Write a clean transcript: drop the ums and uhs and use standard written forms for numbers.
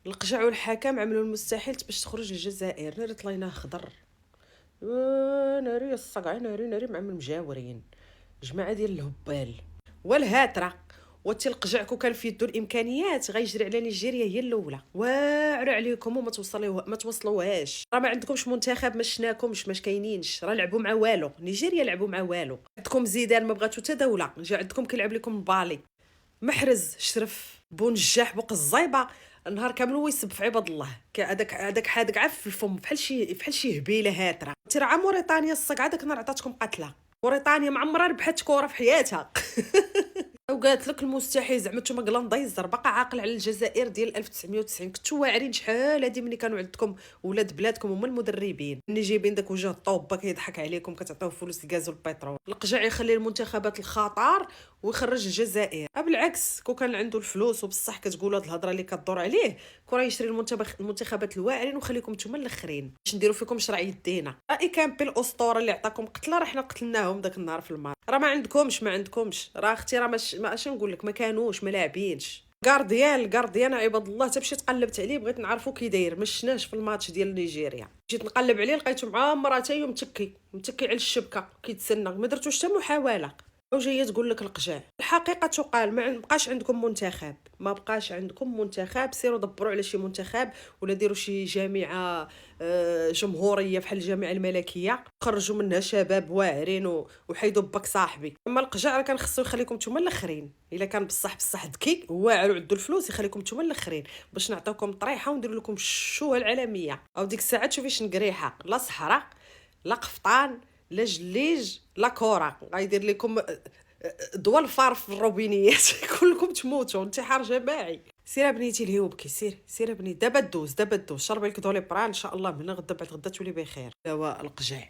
القجع والحكام عملوا المستحيل باش تخرج للجزائر. ناري طليناه خضر، ناري الصقع، ناري مع المجاورين، جماعه ديال الهبال والهاتره. وتي القجع كون كان في يدو الامكانيات غيجري على نيجيريا هي الاولى. واعر عليكم وما توصلوا ما توصلوهاش. راه ما عندكمش منتخب، ما شناكمش، ما كاينينش. راه لعبوا مع والو، نيجيريا لعبوا مع والو. عندكم زيدان ما بغاتو حتى دوله، جا عندكم كيلعب لكم بالي. محرز، شرف، بونجاح، بوق الزايبه، النهار كامل هو يسب في عباد الله. هذاك حادق عف في الفم بحال شي هبيله هاتره. انت راه موريتانيا الصقعه داك النهار عطاتكم قتله. موريتانيا ما عمرها ربحت كره في حياتها. وقالت لك المستحيل زعما نتوما كلاندايزر باقا عاقل على الجزائر ديال 1990. كنتو واعرين شحال هادي ملي كانوا عندكم ولاد بلادكم هما المدربين ملي جايبين داك وجه الطوبه كيضحك عليكم كتعطيوه فلوس الغاز والبترول. القجع يخلي المنتخبات الخطر ويخرج الجزائر. بالعكس كون كان عنده الفلوس وبصح كتقولوا هاد الهضره اللي كدور عليه، كون يشري المنتخبات الواعرين وخليكم نتوما الاخرين باش نديروا فيكم شرع يدينا. راي كامبي الاسطوره اللي عطاكم قتله، راه حنا قتلناهم داك النهار في المار. راه ما عندكمش راه اختي، راه ما اش نقول لك، ما كانوش ما لاعبينش. الكارديان عباد الله حتى مشيت قلبت عليه بغيت نعرفوا كي داير، ما شناش في الماتش ديال نيجيريا. جيت نقلب عليه لقيته مع مراتي متكي على الشبكه كيتسنى، ما درتوش حتى محاوله. وجايه تقول لك القجع. الحقيقه تقال ما بقاش عندكم منتخب، ما بقاش عندكم منتخب. سيروا دبروا على شي منتخب ولا ديروا شي جامعه جمهوريه بحال الجامعه الملكيه، خرجوا منها شباب واعرين وحيدوا باك صاحبي. اما القجع راه كان خصو يخليكم نتوما الاخرين. الا كان بصح ذكي واعر وعندو الفلوس يخليكم نتوما الاخرين باش نعطيوكم طريحه ونديروا لكم الشوه العالميه. او ديك الساعه تشوفي شنقريحه، لا صحراء لا قفطان لا جليج لا كره، غايدير لكم دول الفار في الروبينيات. كلكم تموتوا، انتحار جماعي. سير بنيتي الهيوبكي، سير بنيتي. دابا دوز شربي لك دولي بران ان شاء الله من غدا بعد غدا تولي بخير. دواء القجع.